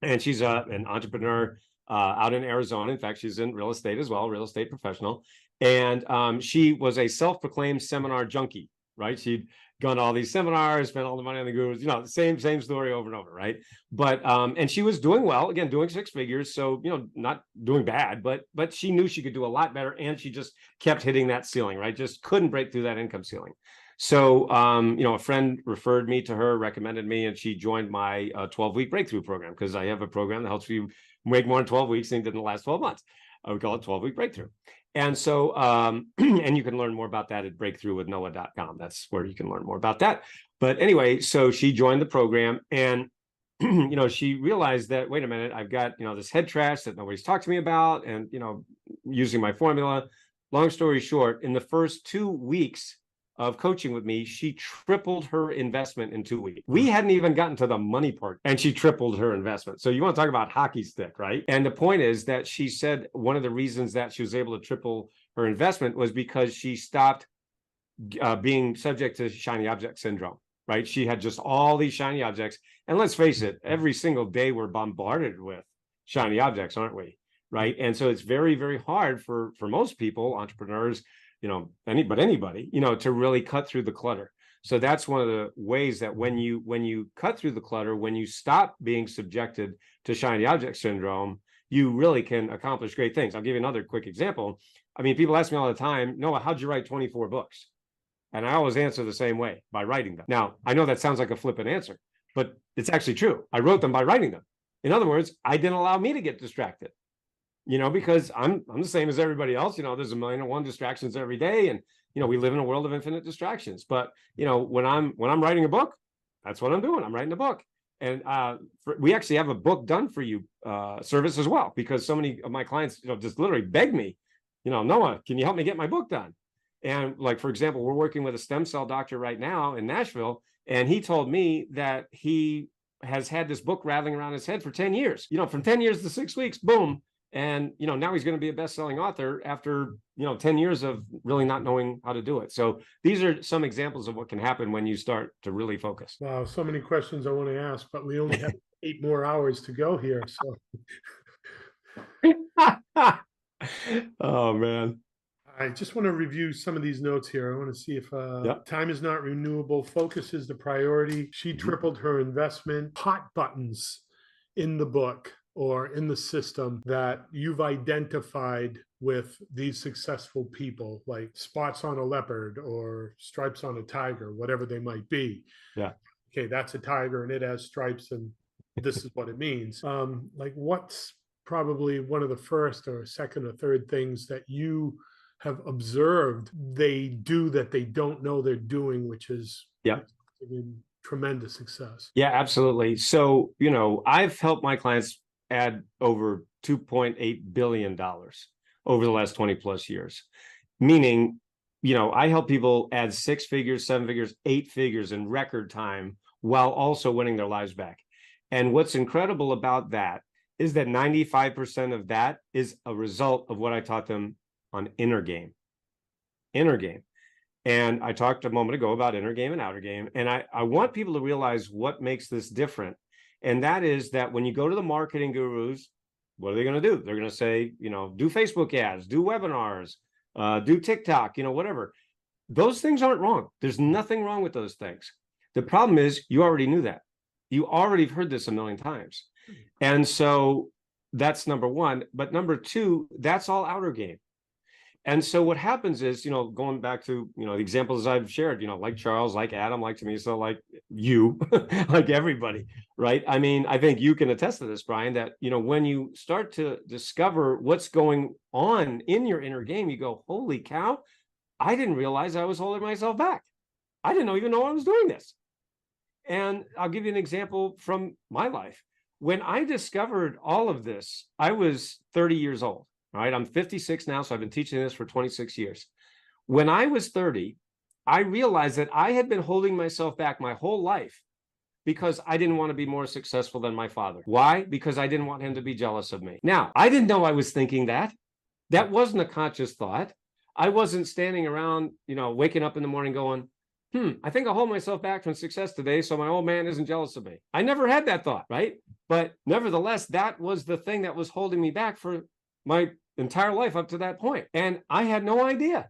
and she's an entrepreneur out in Arizona. In fact, she's in real estate as well, real estate professional. And she was a self-proclaimed seminar junkie. right? She'd gone to all these seminars, spent all the money on the gurus, you know, same story over and over, right? But and she was doing well, again, doing six figures, so you know, not doing bad, but she knew she could do a lot better, and she just kept hitting that ceiling, right? Just couldn't break through that income ceiling. So you know, a friend referred me to her, recommended me, and she joined my 12-week breakthrough program, because I have a program that helps you make more in 12 weeks than you did in the last 12 months. I would call it 12-week breakthrough. And so, and you can learn more about that at breakthroughwithnoah.com. That's where you can learn more about that. But anyway, so she joined the program, and you know, she realized that, wait a minute, I've got, you know, this head trash that nobody's talked to me about, and you know, using my formula. Long story short, in the first 2 weeks of coaching with me, she tripled her investment in 2 weeks. We hadn't even gotten to the money part, and she tripled her investment. So you want to talk about hockey stick, right? And the point is that she said one of the reasons that she was able to triple her investment was because she stopped being subject to shiny object syndrome, right? She had just all these shiny objects. And let's face it, every single day we're bombarded with shiny objects, aren't we? Right. And so it's very, very hard for most people, entrepreneurs, you know, anybody, you know, to really cut through the clutter. So that's one of the ways that when you cut through the clutter, when you stop being subjected to shiny object syndrome, you really can accomplish great things. I'll give you another quick example. I mean, people ask me all the time, Noah, how'd you write 24 books? And I always answer the same way, by writing them. Now, I know that sounds like a flippant answer, but it's actually true. I wrote them by writing them. In other words, I didn't allow me to get distracted. You know, because I'm the same as everybody else. You know, there's 1,000,001 distractions every day, and you know, we live in a world of infinite distractions. But you know, when I'm writing a book, that's what I'm doing. I'm writing a book, and we actually have a book done for you service as well, because so many of my clients, you know, just literally beg me, you know, Noah, can you help me get my book done? And like, for example, we're working with a stem cell doctor right now in Nashville, and he told me that he has had this book rattling around his head for 10 years. You know, from 10 years to 6 weeks, boom. And, you know, now he's going to be a best-selling author after, you know, 10 years of really not knowing how to do it. So these are some examples of what can happen when you start to really focus. Wow, so many questions I want to ask, but we only have 8 more hours to go here. So, oh, man. I just want to review some of these notes here. I want to see if time is not renewable. Focus is the priority. She tripled her investment. Hot buttons in the book or in the system that you've identified with these successful people, like spots on a leopard or stripes on a tiger, whatever they might be. Yeah. Okay, that's a tiger and it has stripes, and this is what it means. Like, what's probably one of the first or second or third things that you have observed they do that they don't know they're doing, which is tremendous success? Yeah, absolutely. So, you know, I've helped my clients add over $2.8 billion over the last 20 plus years. Meaning, you know, I help people add 6 figures, 7 figures, 8 figures in record time while also winning their lives back. And what's incredible about that is that 95% of that is a result of what I taught them on inner game. Inner game. And I talked a moment ago about inner game and outer game. And I want people to realize what makes this different. And that is that when you go to the marketing gurus, what are they going to do? They're going to say, you know, do Facebook ads, do webinars, do TikTok, you know, whatever. Those things aren't wrong. There's nothing wrong with those things. The problem is you already knew that. You already heard this a million times. And so that's number one. But number two, that's all outer game. And so what happens is, you know, going back to, you know, the examples I've shared, you know, like Charles, like Adam, like Tamisa, like you, like everybody, right? I mean, I think you can attest to this, Brian, that, you know, when you start to discover what's going on in your inner game, you go, holy cow, I didn't realize I was holding myself back. I didn't even know I was doing this. And I'll give you an example from my life. When I discovered all of this, I was 30 years old. All right, I'm 56 now, so I've been teaching this for 26 years. When I was 30, I realized that I had been holding myself back my whole life because I didn't want to be more successful than my father. Why? Because I didn't want him to be jealous of me. Now, I didn't know I was thinking that. That wasn't a conscious thought. I wasn't standing around, you know, waking up in the morning going, I think I'll hold myself back from success today so my old man isn't jealous of me. I never had that thought, right? But nevertheless, that was the thing that was holding me back for my entire life up to that point. And I had no idea,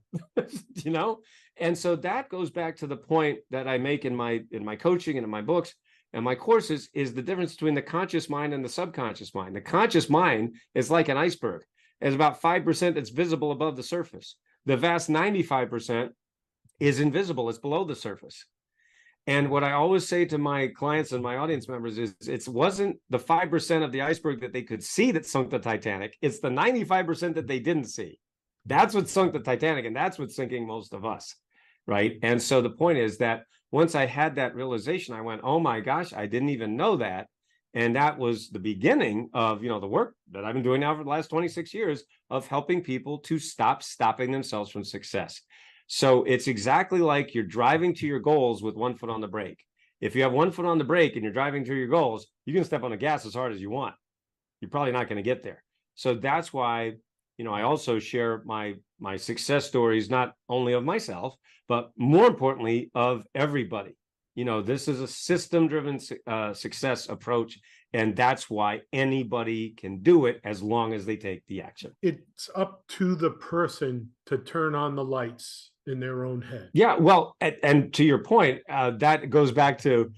you know? And so that goes back to the point that I make in my coaching and in my books and my courses, is the difference between the conscious mind and the subconscious mind. The conscious mind is like an iceberg. There's about 5% that's visible above the surface. The vast 95% is invisible. It's below the surface. And what I always say to my clients and my audience members is, it wasn't the 5% of the iceberg that they could see that sunk the Titanic. It's the 95% that they didn't see. That's what sunk the Titanic, and that's what's sinking most of us, right? And so the point is that once I had that realization, I went, oh my gosh, I didn't even know that. And that was the beginning of, the work that I've been doing now for the last 26 years of helping people to stop stopping themselves from success. So it's exactly like you're driving to your goals with one foot on the brake. If you have one foot on the brake and you're driving to your goals, you can step on the gas as hard as you want. You're probably not going to get there. So that's why, I also share my success stories, not only of myself, but more importantly, of everybody. This is a system-driven success approach, and that's why anybody can do it as long as they take the action. It's up to the person to turn on the lights in their own head. Yeah, well, and to your point, that goes back to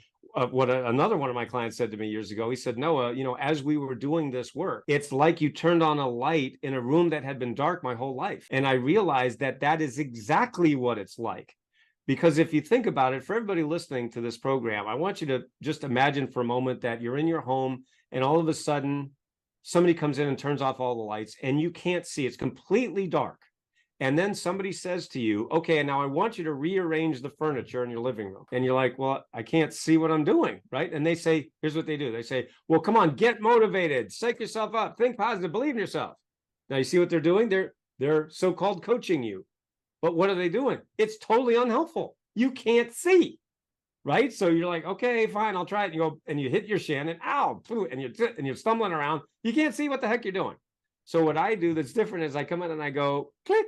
what another one of my clients said to me years ago. He said, Noah, as we were doing this work, it's like you turned on a light in a room that had been dark my whole life. And I realized that that is exactly what it's like. Because if you think about it, for everybody listening to this program, I want you to just imagine for a moment that you're in your home and all of a sudden somebody comes in and turns off all the lights and you can't see. It's completely dark. And then somebody says to you, okay, now I want you to rearrange the furniture in your living room. And you're like, well, I can't see what I'm doing, right? And they say, here's what they do. They say, well, come on, get motivated, psych yourself up, think positive, believe in yourself. Now you see what they're doing? They're so-called coaching you. But what are they doing? It's totally unhelpful. You can't see, right? So you're like, okay, fine, I'll try it. And you go and you hit your shin and ow, and you're stumbling around. You can't see what the heck you're doing. So what I do that's different is I come in and I go, click.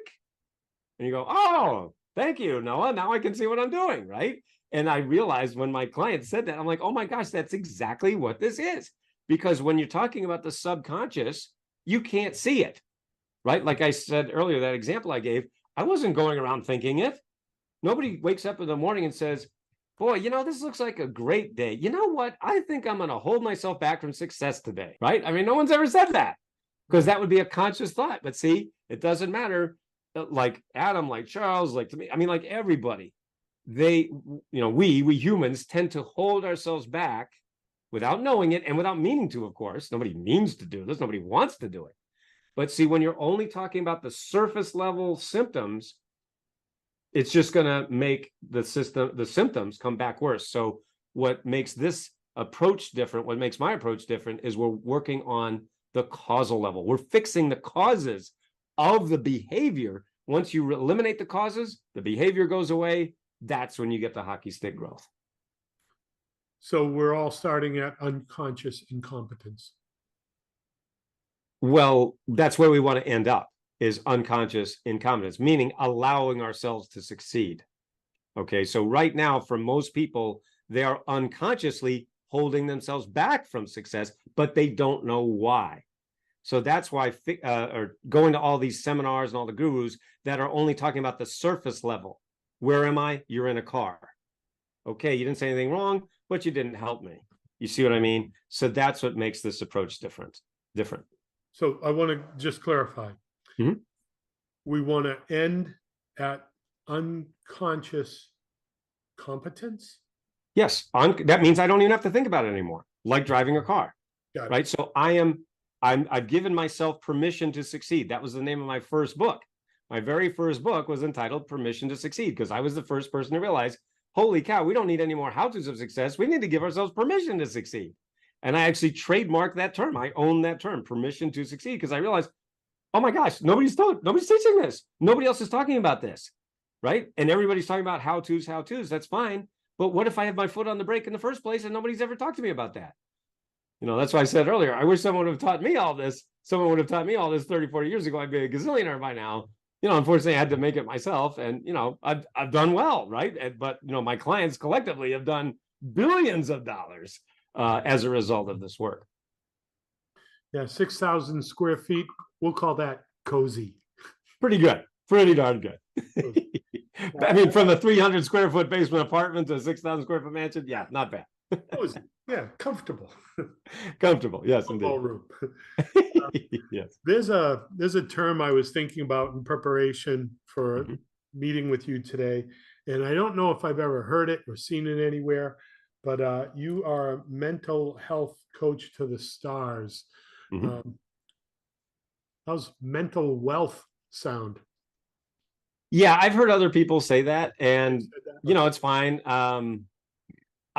And you go, oh, thank you, Noah. Now I can see what I'm doing, right? And I realized when my client said that, I'm like, oh my gosh, that's exactly what this is. Because when you're talking about the subconscious, you can't see it, right? Like I said earlier, that example I gave, I wasn't going around thinking it. Nobody wakes up in the morning and says, boy, this looks like a great day. You know what? I think I'm going to hold myself back from success today, right? I mean, no one's ever said that because that would be a conscious thought. But see, it doesn't matter. Like Adam, like Charles, like to me, I mean, like everybody, we humans tend to hold ourselves back without knowing it and without meaning to, of course. Nobody means to do this. Nobody wants to do it. But see, when you're only talking about the surface level symptoms, it's just going to make the symptoms come back worse. So what makes this approach different, what makes my approach different, is we're working on the causal level. We're fixing the causes of the behavior. Once you eliminate the causes, the behavior goes away. That's when you get the hockey stick growth. So we're all starting at unconscious incompetence. Well, that's where we want to end up, is unconscious incompetence, meaning allowing ourselves to succeed. Okay, so right now, for most people, they are unconsciously holding themselves back from success, but they don't know why. So that's why or going to all these seminars and all the gurus that are only talking about the surface level. Where am I? You're in a car. Okay, you didn't say anything wrong, but you didn't help me. You see what I mean? So that's what makes this approach different. So I want to just clarify. Mm-hmm. We want to end at unconscious competence? Yes, that means I don't even have to think about it anymore, like driving a car, right? So I've given myself permission to succeed. That was the name of my first book. My very first book was entitled Permission to Succeed, because I was the first person to realize, holy cow, we don't need any more how-tos of success. We need to give ourselves permission to succeed. And I actually trademarked that term. I own that term, permission to succeed, because I realized, oh my gosh, nobody's teaching this. Nobody else is talking about this, right? And everybody's talking about how-tos. That's fine. But what if I have my foot on the brake in the first place and nobody's ever talked to me about that? That's why I said earlier, I wish someone would have taught me all this. Someone would have taught me all this 30, 40 years ago. I'd be a gazillionaire by now. Unfortunately, I had to make it myself. And, I've done well, right? But, my clients collectively have done billions of dollars as a result of this work. Yeah, 6,000 square feet. We'll call that cozy. Pretty good. Pretty darn good. Cozy. I mean, from the 300 square foot basement apartment to a 6,000 square foot mansion. Yeah, not bad. Cozy. Yeah, comfortable. Comfortable. Yes, Football indeed. room. Yes. There's a term I was thinking about in preparation for Mhm. meeting with you today, and I don't know if I've ever heard it or seen it anywhere, but you are a mental health coach to the stars. Mhm. Um, how's mental wealth sound? Yeah, I've heard other people say that, You and said that? Okay. it's fine.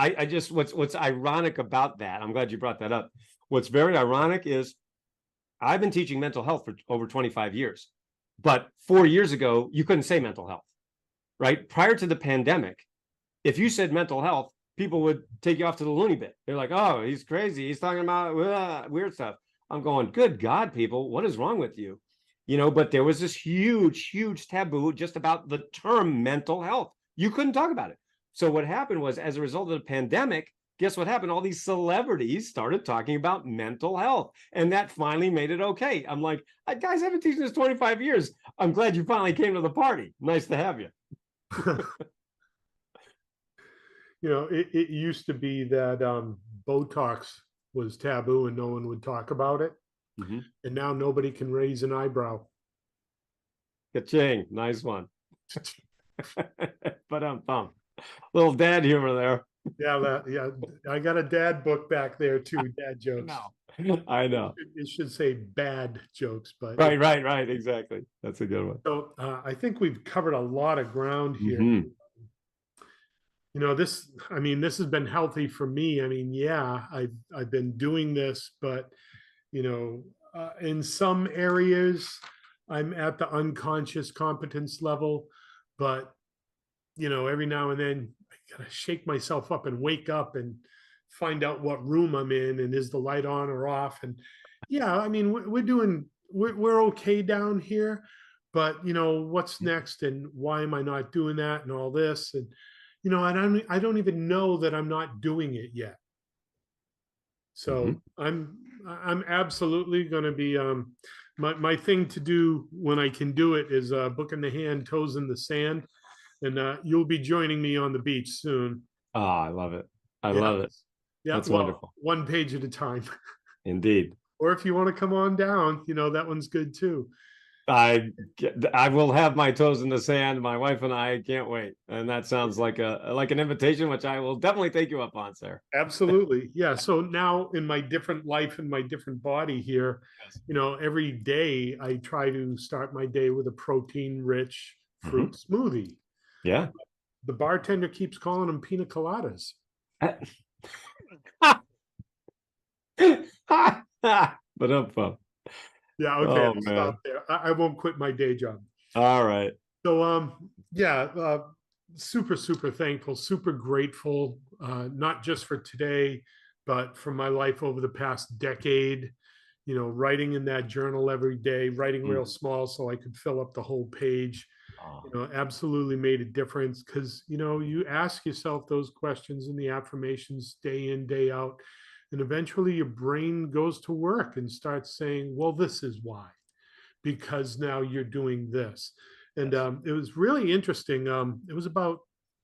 I just what's ironic about that, I'm glad you brought that up. What's very ironic is I've been teaching mental health for over 25 years, but 4 years ago, you couldn't say mental health, right? Prior to the pandemic, if you said mental health, people would take you off to the loony bin. They're like, oh, he's crazy. He's talking about weird stuff. I'm going, good God, people, what is wrong with you? But there was this huge, huge taboo just about the term mental health. You couldn't talk about it. So what happened was, as a result of the pandemic, guess what happened? All these celebrities started talking about mental health, and that finally made it okay. I'm like, guys, I've been teaching this 25 years. I'm glad you finally came to the party. Nice to have you. It used to be that Botox was taboo and no one would talk about it. Mm-hmm. And now nobody can raise an eyebrow. Ka-ching. Nice one. But I'm pumped. Little dad humor there. Yeah, I got a dad book back there too, dad jokes. No, I know. It should say bad jokes, but Right. Exactly. That's a good one. so I think we've covered a lot of ground here. Mm-hmm. This has been healthy for me. I mean, yeah, I've been doing this, but in some areas, I'm at the unconscious competence level, but every now and then I gotta shake myself up and wake up and find out what room I'm in and is the light on or off. And yeah, I mean, we're okay down here, but what's next and why am I not doing that and all this? And I don't even know that I'm not doing it yet. Mm-hmm. So I'm absolutely going to be my thing to do when I can do it is book in the hand, toes in the sand, and you'll be joining me on the beach soon. Oh, I love it. I Yeah, love it. yeah. That's Well, wonderful. one page at a time. Indeed. Or if you want to come on down, that one's good too. I I will have my toes in the sand. My wife and I can't wait. And that sounds like an invitation, which I will definitely take you up on, sir. Absolutely. Yeah. So now in my different life and my different body here, Yes. every day I try to start my day with a protein rich Mm-hmm. fruit smoothie. Yeah. The bartender keeps calling them pina coladas. But up, up. Yeah, okay, Oh I'll man. stop there. I won't quit my day job. All right. So yeah, super, super thankful, super grateful, not just for today, but for my life over the past decade, writing in that journal every day, writing real Mm. small so I could fill up the whole page, Oh. absolutely made a difference because, you ask yourself those questions and the affirmations day in, day out, and eventually your brain goes to work and starts saying, well, this is why, because now you're doing this. And Yes. it was really interesting. It was about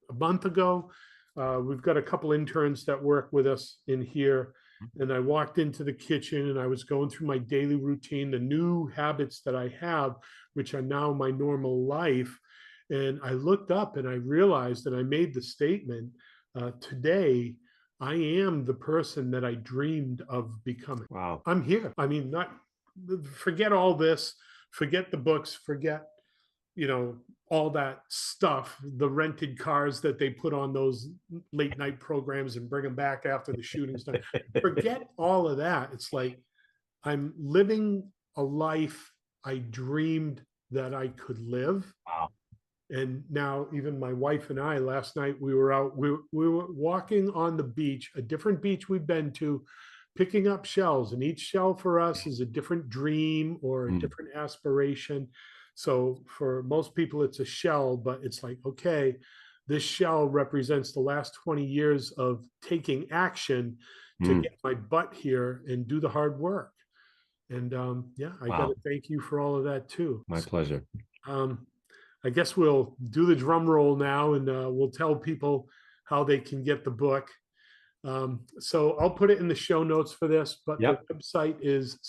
a month ago. We've got a couple interns that work with us in here. And I walked into the kitchen and I was going through my daily routine, the new habits that I have, which are now my normal life. And I looked up and I realized that I made the statement today, I am the person that I dreamed of becoming. Wow. I'm here. I mean, not forget all this, forget the books, forget, all that stuff, the rented cars that they put on those late night programs and bring them back after the shooting's done. Forget all of that. It's like I'm living a life I dreamed that I could live. Wow. And now even my wife and I last night we were out, we were walking on the beach, a different beach we've been to, picking up shells, and each shell for us is a different dream or a Mm. different aspiration. So for most people it's a shell, but it's like, okay, this shell represents the last 20 years of taking action to Mm. get my butt here and do the hard work. And yeah, I got to Wow. thank you for all of that too. My So, pleasure. um, I guess we'll do the drum roll now, and we'll tell people how they can get the book. So I'll put it in the show notes for this, but the Yep. website is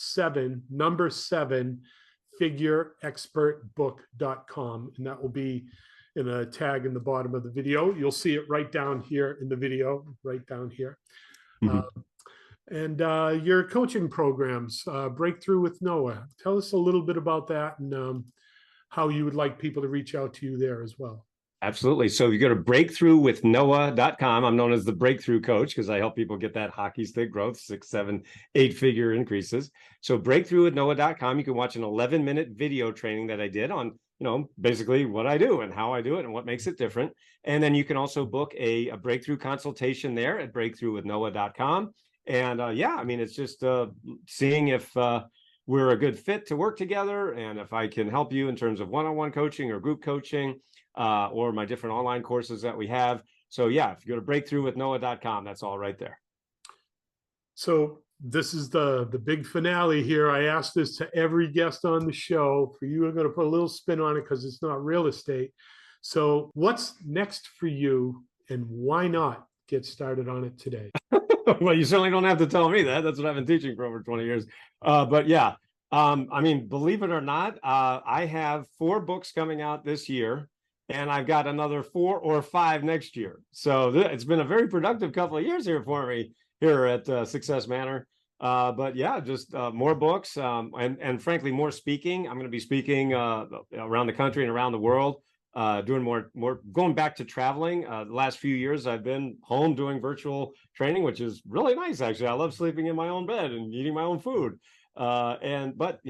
number seven, figureexpertbook.com. And that will be in a tag in the bottom of the video. You'll see it right down here in the video, right down here. Uh, Mhm. and your coaching programs, Breakthrough with Noah. Tell us a little bit about that and how you would like people to reach out to you there as well. Absolutely. So if you go to breakthroughwithnoah.com, I'm known as the breakthrough coach because I help people get that hockey stick growth, 6, 7, 8-figure increases. So breakthroughwithnoah.com, you can watch an 11-minute video training that I did on, basically what I do and how I do it and what makes it different. And then you can also book a breakthrough consultation there at breakthroughwithnoah.com. And yeah, I mean, it's just seeing if we're a good fit to work together and if I can help you in terms of one-on-one coaching or group coaching, or my different online courses that we have. So yeah, if you go to breakthroughwithnoah.com, that's all right there. So this is the big finale here. I asked this to every guest on the show. For you, I'm going to put a little spin on it because it's not real estate. So what's next for you, and why not get started on it today? Well, you certainly don't have to tell me that. That's what I've been teaching for over 20 years. But yeah, I mean, believe it or not, I have 4 books coming out this year, and I've got another 4 or 5 next year. So it's been a very productive couple of years here for me here at Success Manor. But yeah, just more books and frankly, more speaking. I'm going to be speaking around the country and around the world. Doing more, going back to traveling. The last few years, I've been home doing virtual training, which is really nice. Actually, I love sleeping in my own bed and eating my own food. But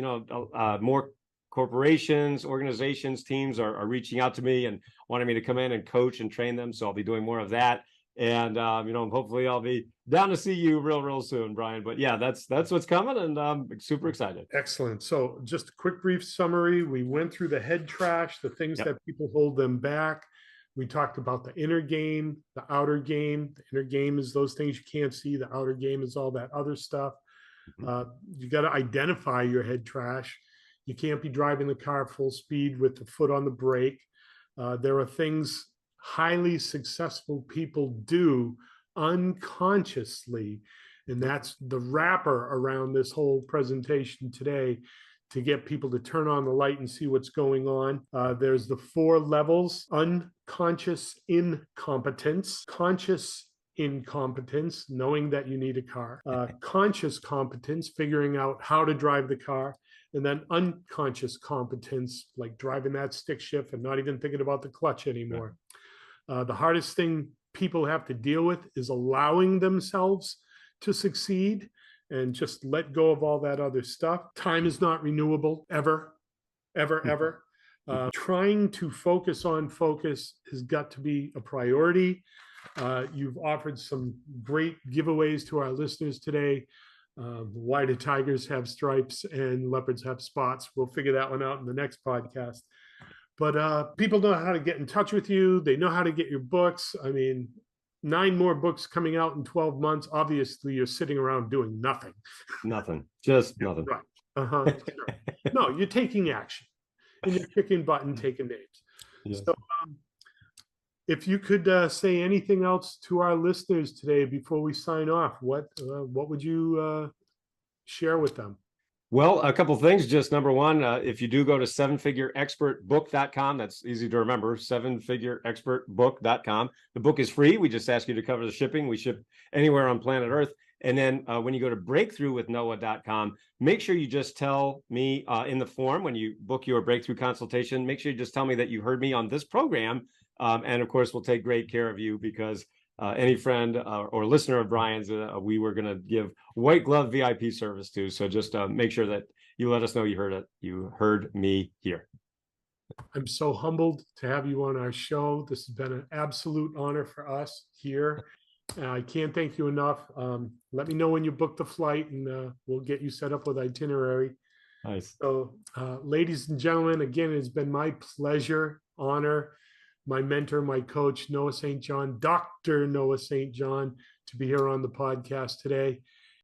more corporations, organizations, teams are reaching out to me and wanting me to come in and coach and train them. So I'll be doing more of that. And hopefully I'll be down to see you real soon, Brian. But yeah, that's what's coming, and I'm super excited. Excellent. So just a quick brief summary. We went through the head trash, the things Yep. that people hold them back. We talked about the inner game, the outer game. The inner game is those things you can't see. The outer game is all that other stuff. You got to identify your head trash. You can't be driving the car full speed with the foot on the brake. There are things highly successful people do unconsciously. And that's the wrapper around this whole presentation today, to get people to turn on the light and see what's going on. There's the 4 levels: unconscious incompetence, conscious incompetence, knowing that you need a car, conscious competence, figuring out how to drive the car, and then unconscious competence, like driving that stick shift and not even thinking about the clutch anymore. The hardest thing people have to deal with is allowing themselves to succeed and just let go of all that other stuff. Time is not renewable, ever. Trying to focus on focus has got to be a priority. You've offered some great giveaways to our listeners today. Why do tigers have stripes and leopards have spots? We'll figure that one out in the next podcast. But people know how to get in touch with you. They know how to get your books. I mean, 9 more books coming out in 12 months. Obviously, you're sitting around doing nothing. Nothing, just nothing. Right. Sure. No, you're taking action and you're kicking butt and taking names. Yes. So if you could say anything else to our listeners today before we sign off, what would you share with them? Well, a couple of things. Just number one, if you do go to 7figureexpertbook.com, that's easy to remember, 7figureexpertbook.com. The book is free. We just ask you to cover the shipping. We ship anywhere on planet Earth. And then when you go to breakthroughwithnoah.com, make sure you just tell me in the form when you book your breakthrough consultation, make sure you just tell me that you heard me on this program. And of course, we'll take great care of you because any friend or listener of Brian's, we were going to give white glove VIP service to. So just make sure that you let us know you heard it. You heard me here. I'm so humbled to have you on our show. This has been an absolute honor for us here. I can't thank you enough. Let me know when you book the flight, and we'll get you set up with itinerary. Nice. So, ladies and gentlemen, again, it's been my pleasure, honor, my mentor, my coach, Noah St. John, Dr. Noah St. John, to be here on the podcast today.